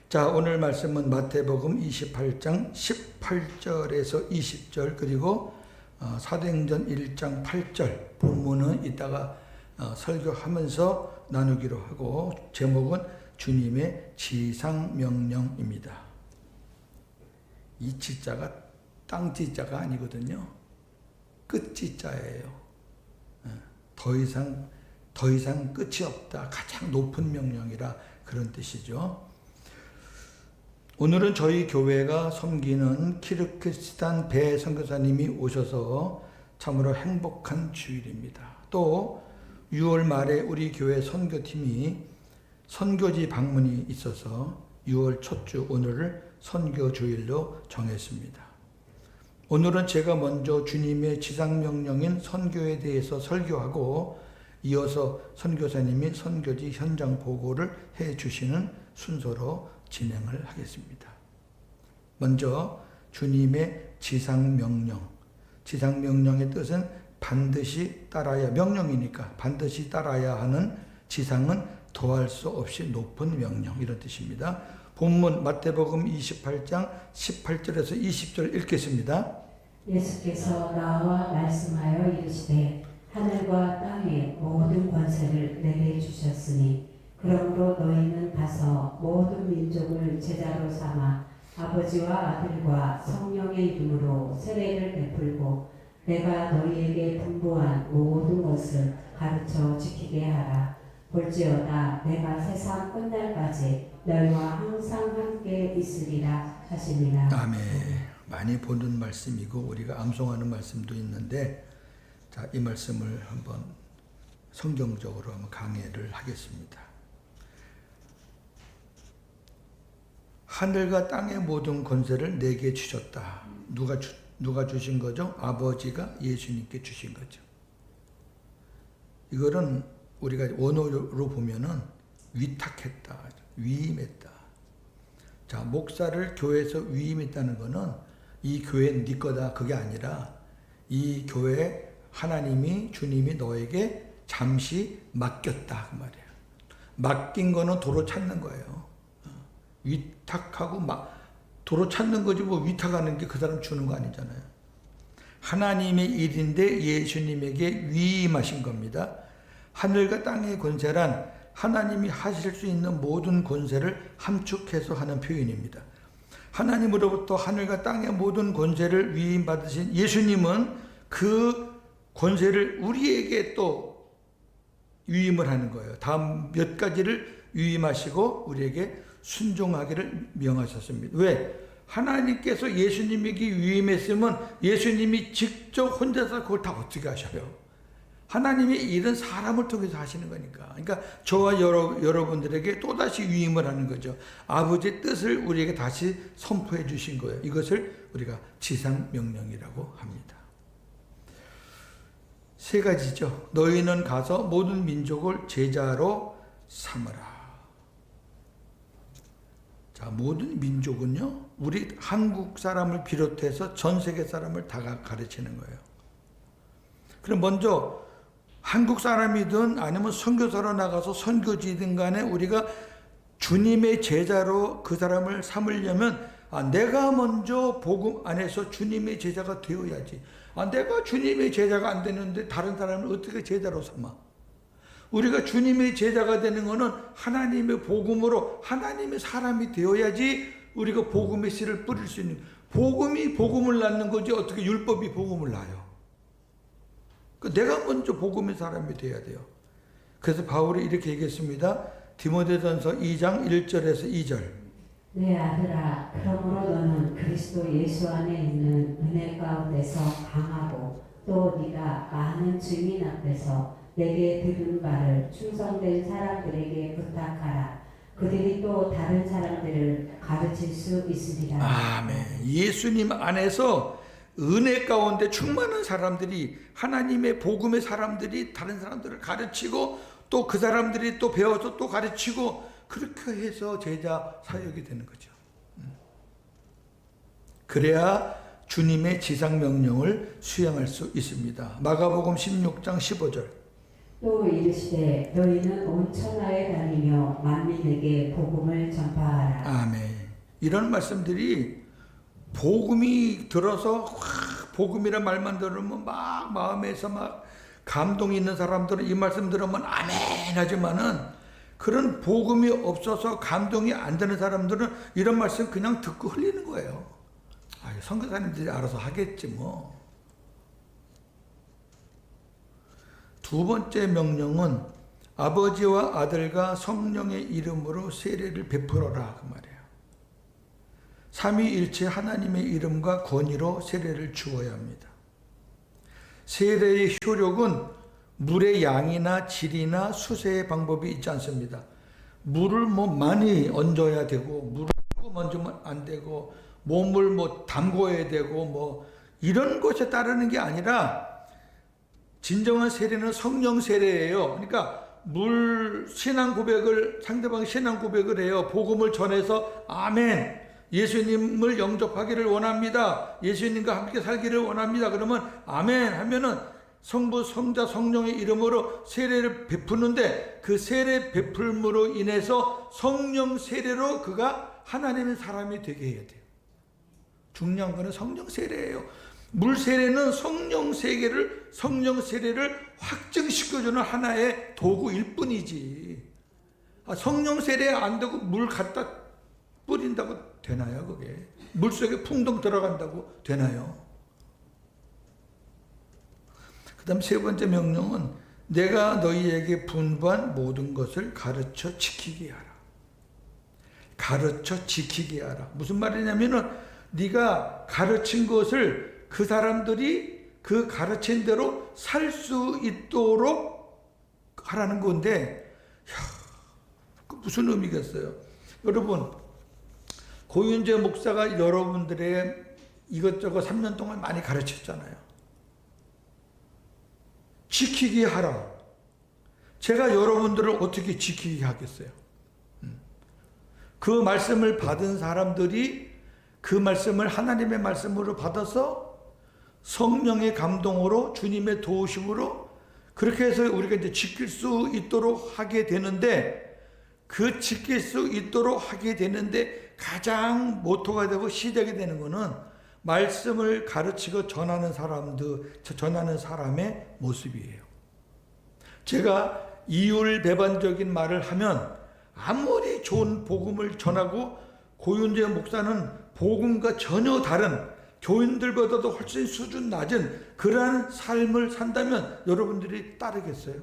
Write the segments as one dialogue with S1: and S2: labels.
S1: 자, 오늘 말씀은 마태복음 28장 18절에서 20절 그리고 사도행전 1장 8절 본문은 이따가 설교하면서 나누기로 하고 제목은 주님의 지상명령입니다. 이 지자가 땅지자가 아니거든요. 끝지자예요. 더 이상 끝이 없다. 가장 높은 명령이라 그런 뜻이죠. 오늘은 저희 교회가 섬기는 키르기스탄 배 선교사님이 오셔서 참으로 행복한 주일입니다. 또 6월 말에 우리 교회 선교팀이 선교지 방문이 있어서 6월 첫 주 오늘을 선교주일로 정했습니다. 오늘은 제가 먼저 주님의 지상명령인 선교에 대해서 설교하고 이어서 선교사님이 선교지 현장 보고를 해 주시는 순서로 진행을 하겠습니다. 먼저 주님의 지상명령. 지상명령의 뜻은 반드시 따라야, 명령이니까 반드시 따라야 하는 지상은 더할 수 없이 높은 명령, 이런 뜻입니다. 본문 마태복음 28장 18절에서 20절 읽겠습니다.
S2: 예수께서 나와 말씀하여 이르시되 하늘과 땅의 모든 권세를 내게 주셨으니 그러므로 너희는 가서 모든 민족을 제자로 삼아 아버지와 아들과 성령의 이름으로 세례를 베풀고 내가 너희에게 분부한 모든 것을 가르쳐 지키게 하라. 볼지어다 내가 세상 끝날까지 너희와 항상 함께 있으리라 하시니라.
S1: 아멘. 많이 보는 말씀이고 우리가 암송하는 말씀도 있는데, 자, 이 말씀을 한번 성경적으로 한번 강해를 하겠습니다. 하늘과 땅의 모든 권세를 내게 주셨다. 누가 주신 거죠? 아버지가 예수님께 주신 거죠. 이거는 우리가 원어로 보면은 위탁했다, 위임했다. 자, 목사를 교회에서 위임했다는 거는 이 교회는 네 거다, 그게 아니라 이 교회 하나님이, 주님이 너에게 잠시 맡겼다, 그 말이에요. 맡긴 거는 도로 찾는 거예요. 위탁하고 도로 찾는 거지 뭐 위탁하는 게 그 사람 주는 거 아니잖아요. 하나님의 일인데 예수님에게 위임하신 겁니다. 하늘과 땅의 권세란 하나님이 하실 수 있는 모든 권세를 함축해서 하는 표현입니다. 하나님으로부터 하늘과 땅의 모든 권세를 위임받으신 예수님은 그 권세를 우리에게 또 위임을 하는 거예요. 다음 몇 가지를 위임하시고 우리에게 순종하기를 명하셨습니다. 왜? 하나님께서 예수님에게 위임했으면 예수님이 직접 혼자서 그걸 다 어떻게 하셔요? 하나님의 일은 사람을 통해서 하시는 거니까. 그러니까 저와 여러분들에게 또다시 위임을 하는 거죠. 아버지의 뜻을 우리에게 다시 선포해 주신 거예요. 이것을 우리가 지상명령이라고 합니다. 세 가지죠. 너희는 가서 모든 민족을 제자로 삼으라. 자, 모든 민족은요, 우리 한국 사람을 비롯해서 전 세계 사람을 다 가르치는 거예요. 그럼 먼저 한국 사람이든 아니면 선교사로 나가서 선교지든 간에 우리가 주님의 제자로 그 사람을 삼으려면 내가 먼저 복음 안에서 주님의 제자가 되어야지. 내가 주님의 제자가 안 되는데 다른 사람을 어떻게 제자로 삼아? 우리가 주님의 제자가 되는 것은 하나님의 복음으로 하나님의 사람이 되어야지 우리가 복음의 씨를 뿌릴 수 있는, 복음이 복음을 낳는 거지 어떻게 율법이 복음을 낳아요? 내가 먼저 복음의 사람이 되어야 돼요. 그래서 바울이 이렇게 얘기했습니다. 디모데전서 2장 1절에서 2절.
S2: 내 아들아, 그러므로 너는 그리스도 예수 안에 있는 은혜 가운데서 강하고 또 네가 많은 증인 앞에서 내게 들은 바를 충성된 사람들에게 부탁하라. 그들이 또 다른 사람들을 가르칠 수 있으리라.
S1: 아멘. 예수님 안에서 은혜 가운데 충만한 사람들이, 하나님의 복음의 사람들이 다른 사람들을 가르치고 또 그 사람들이 또 배워서 또 가르치고 그렇게 해서 제자 사역이 되는 거죠. 그래야 주님의 지상명령을 수행할 수 있습니다. 마가복음 16장 15절.
S2: 또 이르시되 너희는 온 천하에 다니며 만민에게 복음을 전파하라.
S1: 아멘. 이런 말씀들이 복음이 들어서 복음이란 말만 들으면 막 마음에서 막 감동이 있는 사람들은 이 말씀 들으면 아멘 하지만은 그런 복음이 없어서 감동이 안 되는 사람들은 이런 말씀 그냥 듣고 흘리는 거예요. 선교사님들이 알아서 하겠지 뭐. 두 번째 명령은 아버지와 아들과 성령의 이름으로 세례를 베풀어라 그 말이에요. 삼위일체 하나님의 이름과 권위로 세례를 주어야 합니다. 세례의 효력은 물의 양이나 질이나 수세의 방법이 있지 않습니다. 물을 많이 얹어야 되고 물을 조금 얹으면 안 되고 몸을 담궈야 되고 이런 것에 따르는 게 아니라 진정한 세례는 성령 세례예요. 그러니까 신앙 고백을 상대방 신앙 고백을 해요. 복음을 전해서 아멘. 예수님을 영접하기를 원합니다. 예수님과 함께 살기를 원합니다. 그러면 아멘 하면은 성부, 성자, 성령의 이름으로 세례를 베푸는데 그 세례 베풀므로 인해서 성령 세례로 그가 하나님의 사람이 되게 해야 돼요. 중요한 거는 성령 세례예요. 물 세례는 성령 세례를 확증시켜주는 하나의 도구일 뿐이지. 성령 세례 안 되고 물 갖다 뿌린다고 되나요, 그게? 물 속에 풍덩 들어간다고 되나요? 그 다음 세 번째 명령은 내가 너희에게 분부한 모든 것을 가르쳐 지키게 하라. 가르쳐 지키게 하라. 무슨 말이냐면은 네가 가르친 것을 그 사람들이 그 가르친 대로 살 수 있도록 하라는 건데, 무슨 의미겠어요? 여러분, 고윤재 목사가 여러분들의 이것저것 3년 동안 많이 가르쳤잖아요. 지키게 하라. 제가 여러분들을 어떻게 지키게 하겠어요? 그 말씀을 받은 사람들이 그 말씀을 하나님의 말씀으로 받아서 성령의 감동으로 주님의 도우심으로 그렇게 해서 우리가 이제 지킬 수 있도록 하게 되는데, 그 지킬 수 있도록 하게 되는데 가장 모토가 되고 시작이 되는 것은 말씀을 가르치고 전하는 사람의 모습이에요. 제가 이율배반적인 말을 하면 아무리 좋은 복음을 전하고 고윤재 목사는 복음과 전혀 다른 교인들보다도 훨씬 수준 낮은 그러한 삶을 산다면 여러분들이 따르겠어요?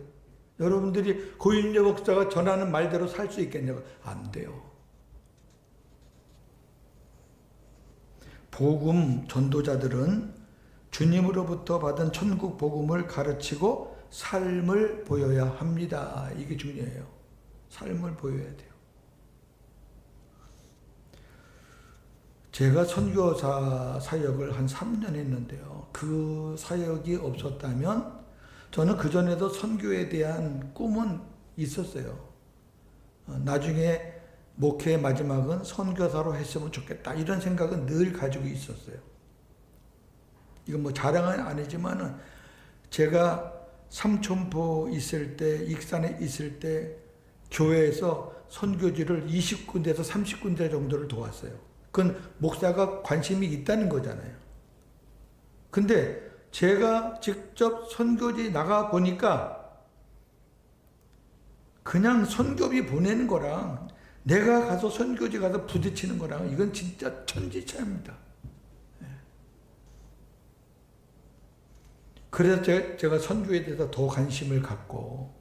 S1: 여러분들이 고윤재 목사가 전하는 말대로 살 수 있겠냐고? 안 돼요. 복음 전도자들은 주님으로부터 받은 천국 복음을 가르치고 삶을 보여야 합니다. 이게 중요해요. 삶을 보여야 돼요. 제가 선교사 사역을 한 3년 했는데요. 그 사역이 없었다면 저는 그전에도 선교에 대한 꿈은 있었어요. 나중에 목회의 마지막은 선교사로 했으면 좋겠다. 이런 생각은 늘 가지고 있었어요. 이건 자랑은 아니지만은 제가 삼천포 있을 때, 익산에 있을 때 교회에서 선교지를 20군데에서 30군데 정도를 도왔어요. 그건 목사가 관심이 있다는 거잖아요. 근데 제가 직접 선교지 나가 보니까 그냥 선교비 보내는 거랑 내가 가서 선교지 가서 부딪히는 거랑 이건 진짜 천지차입니다. 그래서 제가 선교에 대해서 더 관심을 갖고,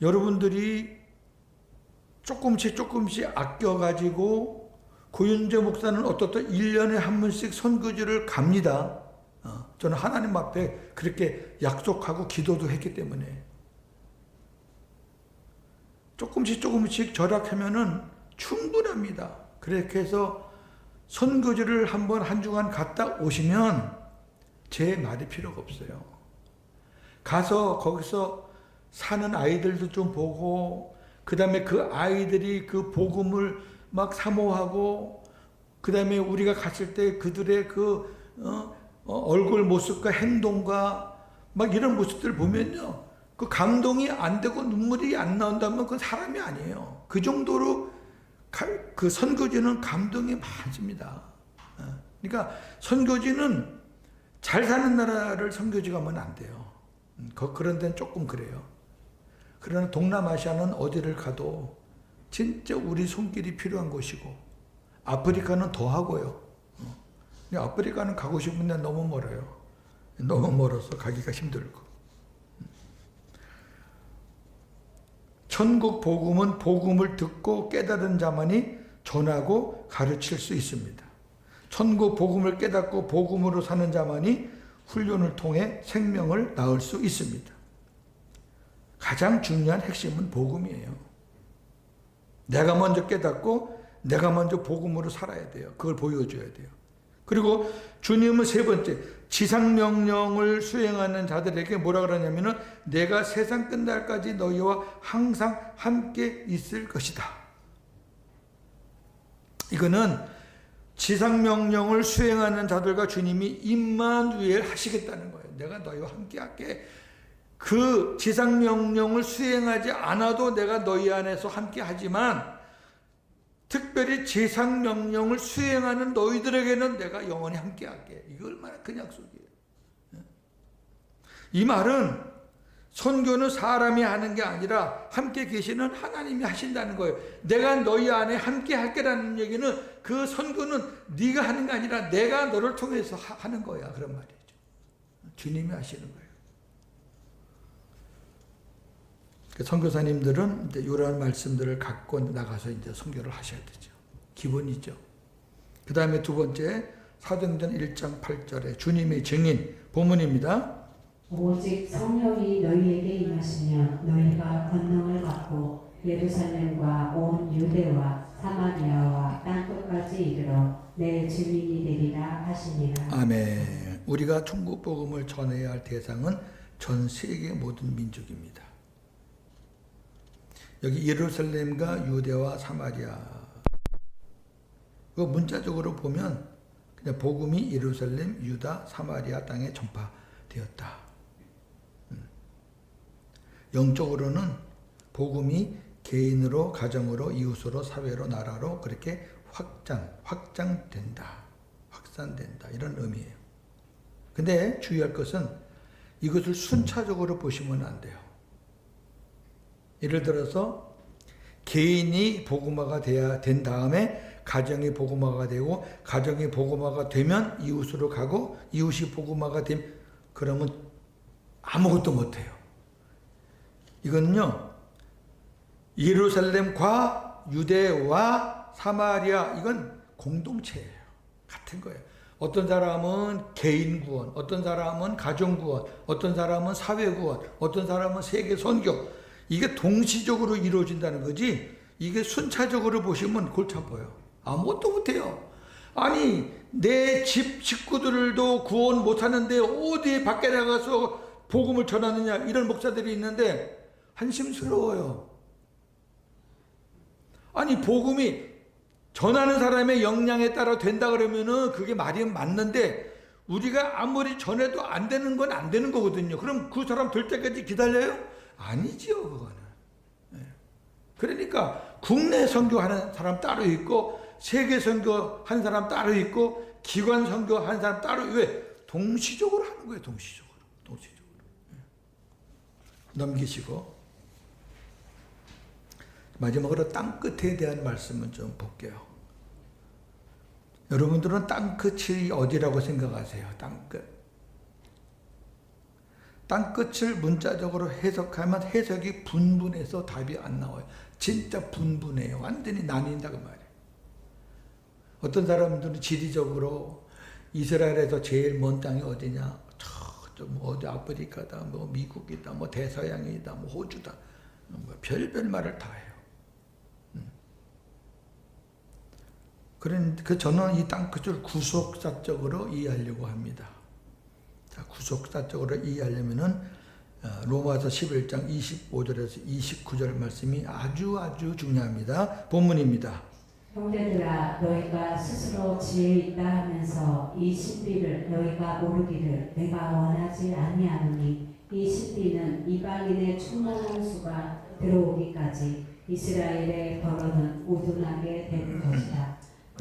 S1: 여러분들이 조금씩 아껴가지고 고윤재 목사는 어떻든 1년에 한 번씩 선교지를 갑니다. 저는 하나님 앞에 그렇게 약속하고 기도도 했기 때문에 조금씩 절약하면은 충분합니다. 그렇게 해서 선교지를 한 주간 갔다 오시면 제 말이 필요가 없어요. 가서 거기서 사는 아이들도 좀 보고, 그 다음에 그 아이들이 그 복음을 막 사모하고, 그 다음에 우리가 갔을 때 그들의 그 얼굴 모습과 행동과 막 이런 모습들을 보면요, 그 감동이 안 되고 눈물이 안 나온다면 그건 사람이 아니에요. 그 정도로 그 선교지는 감동이 많습니다. 그러니까 선교지는 잘 사는 나라를 선교지 가면 안 돼요. 그런 데는 조금 그래요. 그러나 동남아시아는 어디를 가도 진짜 우리 손길이 필요한 곳이고, 아프리카는 더 하고요. 아프리카는 가고 싶은데 너무 멀어요. 너무 멀어서 가기가 힘들고. 천국 복음은 복음을 듣고 깨달은 자만이 전하고 가르칠 수 있습니다. 천국 복음을 깨닫고 복음으로 사는 자만이 훈련을 통해 생명을 낳을 수 있습니다. 가장 중요한 핵심은 복음이에요. 내가 먼저 깨닫고 내가 먼저 복음으로 살아야 돼요. 그걸 보여줘야 돼요. 그리고 주님은 세 번째, 지상명령을 수행하는 자들에게 뭐라 그러냐면은 내가 세상 끝날까지 너희와 항상 함께 있을 것이다. 이거는 지상명령을 수행하는 자들과 주님이 임마누엘 하시겠다는 거예요. 내가 너희와 함께 할게. 그 지상명령을 수행하지 않아도 내가 너희 안에서 함께 하지만 특별히 지상명령을 수행하는 너희들에게는 내가 영원히 함께 할게. 이거 얼마나 큰 약속이에요. 이 말은 선교는 사람이 하는 게 아니라 함께 계시는 하나님이 하신다는 거예요. 내가 너희 안에 함께 할게라는 얘기는 그 선교는 네가 하는 게 아니라 내가 너를 통해서 하는 거야. 그런 말이죠. 주님이 하시는 거예요. 선교사님들은 이제 이러한 말씀들을 갖고 나가서 이제 선교를 하셔야 되죠. 기본이죠. 그 다음에 두 번째, 사도행전 1장 8절에 주님의 증인, 본문입니다.
S2: 오직 성령이 너희에게 임하시면 너희가 권능을 받고 예루살렘과 온 유대와 사마리아와 땅끝까지 이르러 내 증인이 되리라 하시니라.
S1: 아멘. 우리가 천국 복음을 전해야 할 대상은 전 세계 모든 민족입니다. 여기 예루살렘과 유대와 사마리아, 그 문자적으로 보면 그냥 복음이 예루살렘, 유다, 사마리아 땅에 전파되었다. 영적으로는 복음이 개인으로, 가정으로, 이웃으로, 사회로, 나라로 그렇게 확장된다. 확산된다. 이런 의미예요. 근데 주의할 것은 이것을 순차적으로 보시면 안 돼요. 예를 들어서 개인이 복음화가 돼야 된 다음에 가정이 복음화가 되고, 가정이 복음화가 되면 이웃으로 가고, 이웃이 복음화가 되면 그러면 아무것도 못해요. 이거는요, 예루살렘과 유대와 사마리아, 이건 공동체예요. 같은 거예요. 어떤 사람은 개인 구원, 어떤 사람은 가정 구원, 어떤 사람은 사회 구원, 어떤 사람은 세계 선교. 이게 동시적으로 이루어진다는 거지, 이게 순차적으로 보시면 골치 아파요. 아무것도 못해요. 아니, 내 집 식구들도 구원 못하는데 어디 밖에 나가서 복음을 전하느냐, 이런 목사들이 있는데 한심스러워요. 아니, 복음이 전하는 사람의 역량에 따라 된다 그러면은 그게 말이 맞는데, 우리가 아무리 전해도 안 되는 건 안 되는 거거든요. 그럼 그 사람 될 때까지 기다려요? 아니지요, 그거는. 그러니까 국내 선교하는 사람 따로 있고, 세계 선교하는 사람 따로 있고, 기관 선교하는 사람 따로. 왜? 동시적으로 하는 거예요. 동시적으로. 넘기시고, 마지막으로 땅끝에 대한 말씀을 좀 볼게요. 여러분들은 땅끝이 어디라고 생각하세요? 땅끝. 땅끝을 문자적으로 해석하면 해석이 분분해서 답이 안 나와요. 진짜 분분해요. 완전히 나뉜다고 말이에요. 어떤 사람들은 지리적으로 이스라엘에서 제일 먼 땅이 어디냐? 뭐 어디 아프리카다, 뭐 미국이다, 뭐 대서양이다, 뭐 호주다, 뭐 별별 말을 다 해요. 그런데 저는 이 땅끝을 구속사적으로 이해하려고 합니다. 자, 구속사적으로 이해하려면은 로마서 11장 25절에서 29절 말씀이 아주 중요합니다. 본문입니다.
S2: 형제들아, 너희가 스스로 지혜 있다 하면서 이 신비를 너희가 모르기를 내가 원하지 아니하노니, 이 신비는 이방인의 충만한 수가 들어오기까지 이스라엘의 벌어는 우둔하게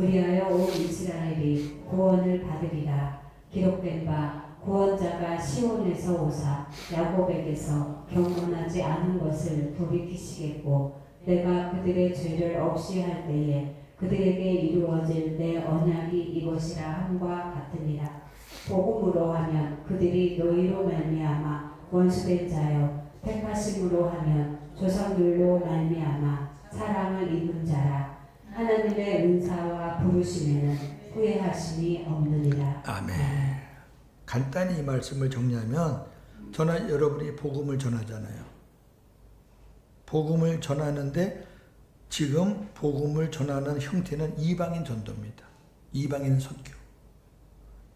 S2: 그리하여 온 이스라엘이 구원을 받으리라. 기록된 바 구원자가 시온에서 오사 야곱에게서 경건하지 않은 것을 돌이키시겠고 내가 그들의 죄를 없이 할 때에 그들에게 이루어질 내 언약이 이것이라 함과 같으니라. 복음으로 하면 그들이 너희로 말미암아 원수된 자여, 택하심으로 하면 조상들로 말미암아 사랑을 입은 자라. 하나님의 은사와 부르심에는 후회하심이 없느니라.
S1: 아멘. 간단히 이 말씀을 정리하면 저는 여러분이 복음을 전하잖아요. 복음을 전하는데 지금 복음을 전하는 형태는 이방인 전도입니다. 이방인 선교.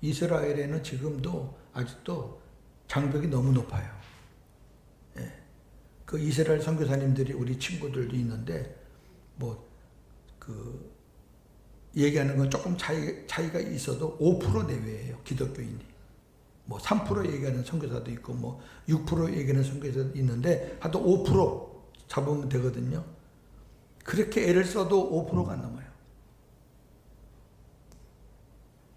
S1: 이스라엘에는 지금도 아직도 장벽이 너무 높아요. 예. 그 이스라엘 선교사님들이 우리 친구들도 있는데 얘기하는 건 조금 차이가 있어도 5% 내외예요. 기독교인이. 3% 얘기하는 선교사도 있고 6% 얘기하는 선교사도 있는데 하여튼 5% 잡으면 되거든요. 그렇게 애를 써도 5%가 안 넘어요.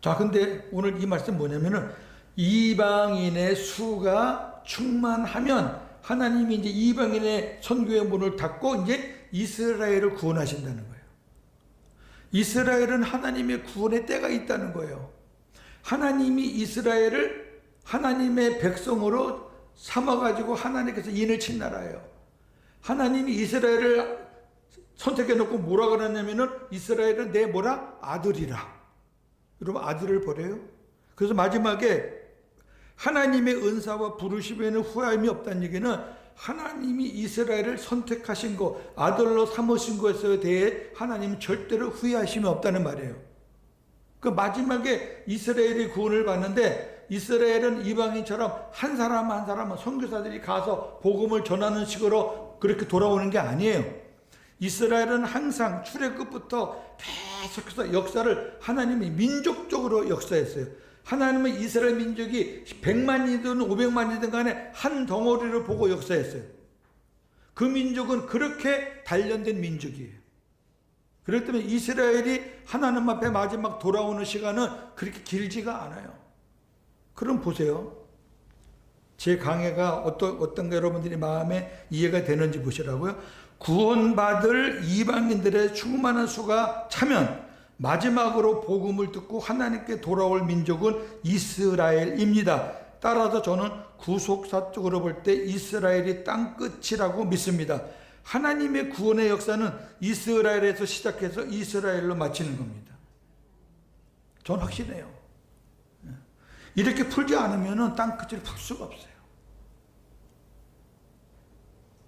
S1: 자, 근데 오늘 이 말씀 뭐냐면은 이방인의 수가 충만하면 하나님이 이제 이방인의 선교의 문을 닫고 이제 이스라엘을 구원하신다는 거예요. 이스라엘은 하나님의 구원의 때가 있다는 거예요. 하나님이 이스라엘을 하나님의 백성으로 삼아가지고 하나님께서 인을 친 나라예요. 하나님이 이스라엘을 선택해 놓고 뭐라 그러냐면은 이스라엘은 내 아들이라. 여러분 아들을 버려요? 그래서 마지막에 하나님의 은사와 부르심에는 후회함이 없다는 얘기는 하나님이 이스라엘을 선택하신 거, 아들로 삼으신 것에 대해 하나님은 절대로 후회하심이 없다는 말이에요. 그 마지막에 이스라엘이 구원을 받는데 이스라엘은 이방인처럼 한 사람 한 사람은 선교사들이 가서 복음을 전하는 식으로 그렇게 돌아오는 게 아니에요. 이스라엘은 항상 출애굽부터 계속해서 역사를 하나님이 민족적으로 역사했어요. 하나님은 이스라엘 민족이 100만이든 500만이든 간에 한 덩어리를 보고 역사했어요. 그 민족은 그렇게 단련된 민족이에요. 그렇기 때문에 이스라엘이 하나님 앞에 마지막 돌아오는 시간은 그렇게 길지가 않아요. 그럼 보세요. 제 강해가 어떤 여러분들이 마음에 이해가 되는지 보시라고요. 구원받을 이방인들의 충만한 수가 차면 마지막으로 복음을 듣고 하나님께 돌아올 민족은 이스라엘입니다. 따라서 저는 구속사적으로 볼 때 이스라엘이 땅끝이라고 믿습니다. 하나님의 구원의 역사는 이스라엘에서 시작해서 이스라엘로 마치는 겁니다. 전 확신해요. 이렇게 풀지 않으면 땅끝을 풀 수가 없어요.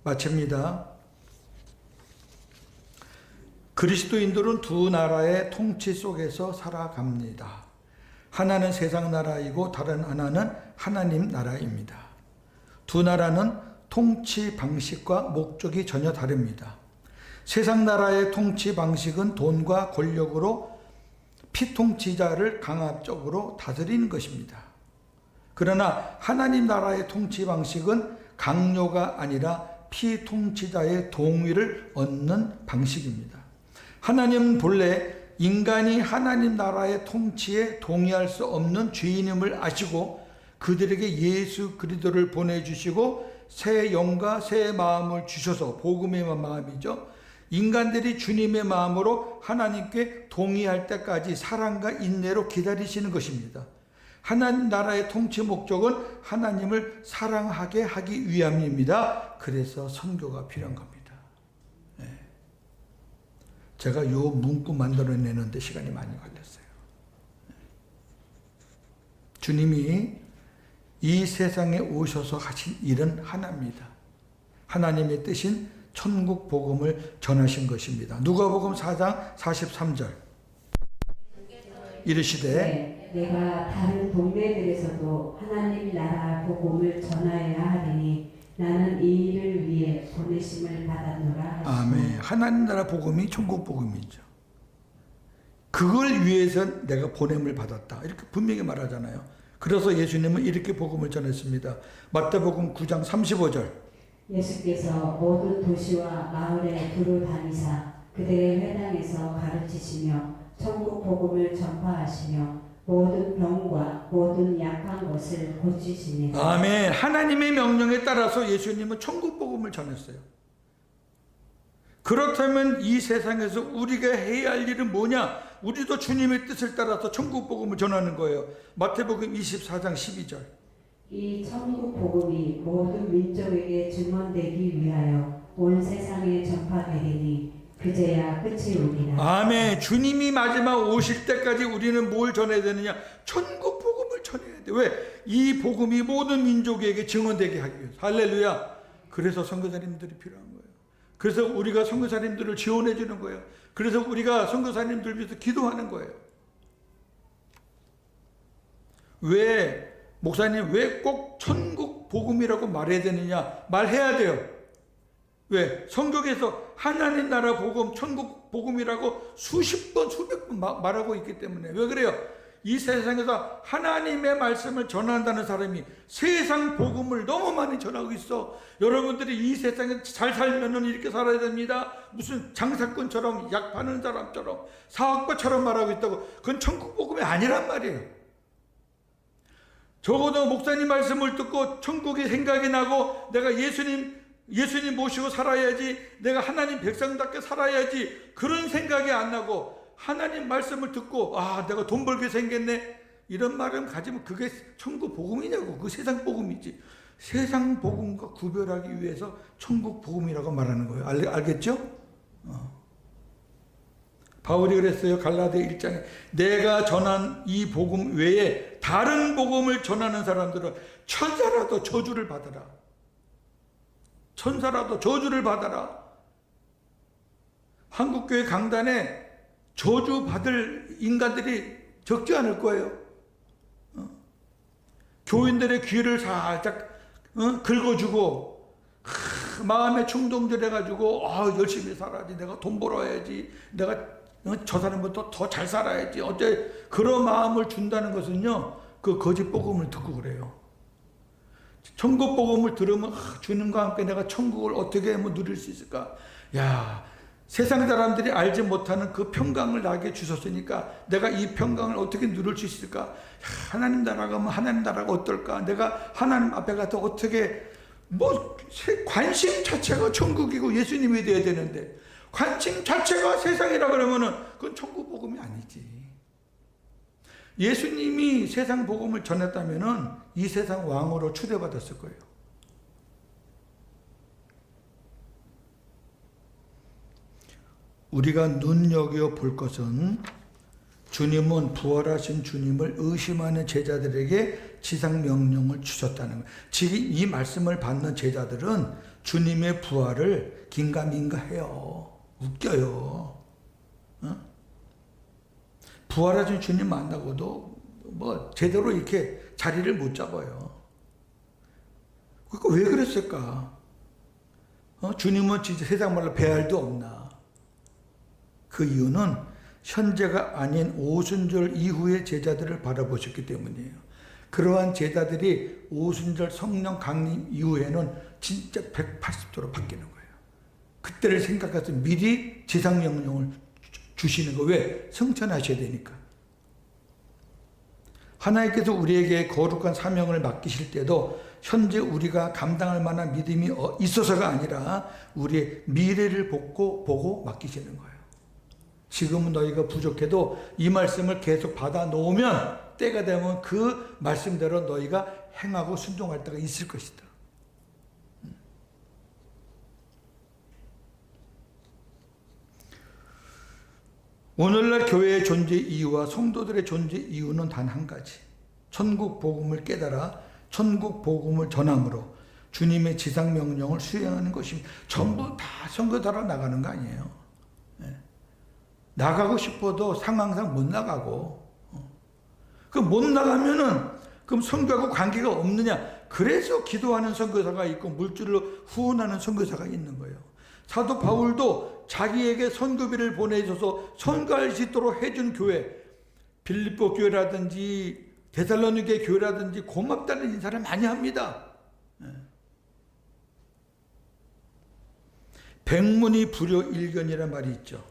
S1: 마칩니다. 그리스도인들은 두 나라의 통치 속에서 살아갑니다. 하나는 세상 나라이고 다른 하나는 하나님 나라입니다. 두 나라는 통치 방식과 목적이 전혀 다릅니다. 세상 나라의 통치 방식은 돈과 권력으로 피통치자를 강압적으로 다스리는 것입니다. 그러나 하나님 나라의 통치 방식은 강요가 아니라 피통치자의 동의를 얻는 방식입니다. 하나님은 본래 인간이 하나님 나라의 통치에 동의할 수 없는 죄인임을 아시고 그들에게 예수 그리스도를 보내주시고 새 영과 새 마음을 주셔서 복음의 마음이죠. 인간들이 주님의 마음으로 하나님께 동의할 때까지 사랑과 인내로 기다리시는 것입니다. 하나님 나라의 통치 목적은 하나님을 사랑하게 하기 위함입니다. 그래서 선교가 필요한 겁니다. 제가 이 문구 만들어내는데 시간이 많이 걸렸어요. 주님이 이 세상에 오셔서 하신 일은 하나입니다. 하나님의 뜻인 천국 복음을 전하신 것입니다. 누가복음 4장 43절 이르시되
S2: 내가 다른 동네들에서도 하나님 나라 복음을 전하여야 하리니 나는 이 일을 위해 보내심을 받았노라.
S1: 아멘. 하나님 나라 복음이 천국 복음이죠. 그걸 위해서 내가 보냄을 받았다. 이렇게 분명히 말하잖아요. 그래서 예수님은 이렇게 복음을 전했습니다. 마태복음 9장 35절.
S2: 예수께서 모든 도시와 마을에 두루 다니사 그들의 회당에서 가르치시며 천국 복음을 전파하시며 모든 병과 모든 약한 것을 고치시니.
S1: 아멘. 하나님의 명령에 따라서 예수님은 천국 복음을 전했어요. 그렇다면 이 세상에서 우리가 해야 할 일은 뭐냐? 우리도 주님의 뜻을 따라서 천국 복음을 전하는 거예요. 마태복음 24장 12절.
S2: 이 천국 복음이 모든 민족에게 증언되기 위하여 온 세상에 전파되리니 그제야 끝이 오리라.
S1: 아멘. 주님이 마지막 오실 때까지 우리는 뭘 전해야 되느냐? 천국 복음을 전해야 돼. 왜? 이 복음이 모든 민족에게 증언되게 하기 위해서. 할렐루야. 그래서 선교사님들이 필요한 거예요. 그래서 우리가 선교사님들을 지원해 주는 거예요. 그래서 우리가 선교사님들 위해서 기도하는 거예요. 왜 목사님 왜 꼭 천국 복음이라고 말해야 되느냐? 말해야 돼요. 왜? 성경에서 하나님 나라 복음, 천국 복음이라고 수십 번, 수백 번 말하고 있기 때문에. 왜 그래요? 이 세상에서 하나님의 말씀을 전한다는 사람이 세상 복음을 너무 많이 전하고 있어. 여러분들이 이 세상에 잘 살면은 이렇게 살아야 됩니다. 무슨 장사꾼처럼, 약 파는 사람처럼, 사업가처럼 말하고 있다고. 그건 천국 복음이 아니란 말이에요. 적어도 목사님 말씀을 듣고 천국이 생각이 나고 내가 예수님 모시고 살아야지, 내가 하나님 백성답게 살아야지, 그런 생각이 안 나고 하나님 말씀을 듣고 아 내가 돈 벌게 생겼네 이런 말을 가지면 그게 천국 복음이냐고. 그 세상 복음이지. 세상 복음과 구별하기 위해서 천국 복음이라고 말하는 거예요. 알겠죠? 바울이 그랬어요. 갈라디아 1장에 내가 전한 이 복음 외에 다른 복음을 전하는 사람들은 천사라도 저주를 받아라. 천사라도 저주를 받아라. 한국교회 강단에 저주 받을 인간들이 적지 않을 거예요. 교인들의 귀를 살짝 긁어주고 마음에 충동질해가지고 열심히 살아야지, 내가 돈 벌어야지, 내가 저 사람보다 더 잘 살아야지, 어째 그런 마음을 준다는 것은요 그 거짓 복음을 듣고 그래요. 천국 복음을 들으면 주님과 함께 내가 천국을 어떻게 누릴 수 있을까? 야, 세상 사람들이 알지 못하는 그 평강을 나에게 주셨으니까 내가 이 평강을 어떻게 누릴 수 있을까? 하나님 나라 가면 하나님 나라가 어떨까? 내가 하나님 앞에 가서 어떻게 관심 자체가 천국이고 예수님이 돼야 되는데 관심 자체가 세상이라 그러면은 그건 천국 복음이 아니지. 예수님이 세상 복음을 전했다면은 이 세상 왕으로 추대받았을 거예요. 우리가 눈여겨 볼 것은 주님은 부활하신 주님을 의심하는 제자들에게 지상 명령을 주셨다는 거예요. 지금 이 말씀을 받는 제자들은 주님의 부활을 긴가민가해요. 웃겨요. 부활하신 주님 만나고도 제대로 이렇게 자리를 못 잡아요. 그러니까 왜 그랬을까? 주님은 진짜 세상 말로 배알도 없나? 그 이유는 현재가 아닌 오순절 이후의 제자들을 바라보셨기 때문이에요. 그러한 제자들이 오순절 성령 강림 이후에는 진짜 180도로 바뀌는 거예요. 그때를 생각해서 미리 지상명령을 주시는 거. 왜? 성천하셔야 되니까. 하나님께서 우리에게 거룩한 사명을 맡기실 때도 현재 우리가 감당할 만한 믿음이 있어서가 아니라 우리의 미래를 보고 맡기시는 거예요. 지금은 너희가 부족해도 이 말씀을 계속 받아 놓으면 때가 되면 그 말씀대로 너희가 행하고 순종할 때가 있을 것이다. 오늘날 교회의 존재 이유와 성도들의 존재 이유는 단 한 가지. 천국 복음을 깨달아 천국 복음을 전함으로 주님의 지상 명령을 수행하는 것입니다. 전부 다 선교사로 나가는 거 아니에요. 나가고 싶어도 상황상 못 나가고, 그 못 나가면은 그럼 선교하고 관계가 없느냐? 그래서 기도하는 선교사가 있고 물질로 후원하는 선교사가 있는 거예요. 사도 바울도 자기에게 선교비를 보내줘서 선교할 수 있도록 해준 교회, 빌립보 교회라든지 데살로니게 교회라든지 고맙다는 인사를 많이 합니다. 백문이 불여일견이라는 말이 있죠.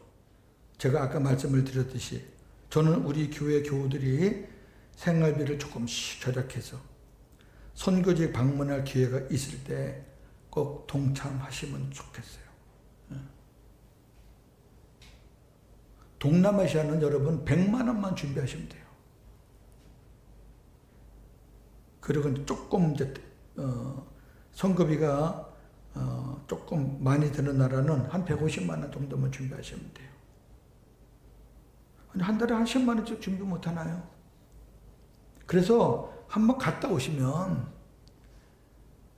S1: 제가 아까 말씀을 드렸듯이 저는 우리 교회 교우들이 생활비를 조금씩 절약해서 선교지 방문할 기회가 있을 때 꼭 동참하시면 좋겠어요. 동남아시아는 여러분 100만 원만 준비하시면 돼요. 그리고 조금 이제 선거비가 조금 많이 드는 나라는 한 150만 원 정도만 준비하시면 돼요. 아니, 한 달에 한 10만 원씩 준비 못 하나요? 그래서 한번 갔다 오시면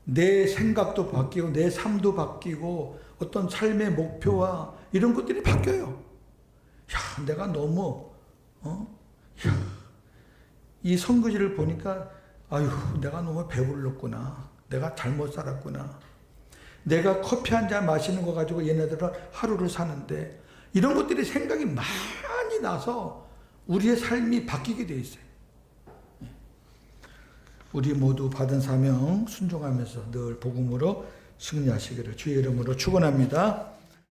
S1: 내 생각도 바뀌고 내 삶도 바뀌고 어떤 삶의 목표와 이런 것들이 바뀌어요. 야, 내가 너무 이 선거지를 보니까 아유, 내가 너무 배불렀구나. 내가 잘못 살았구나. 내가 커피 한 잔 마시는 거 가지고 얘네들은 하루를 사는데 이런 것들이 생각이 많이 나서 우리의 삶이 바뀌게 돼 있어요. 우리 모두 받은 사명 순종하면서 늘 복음으로 승리하시기를 주의 이름으로 축원합니다.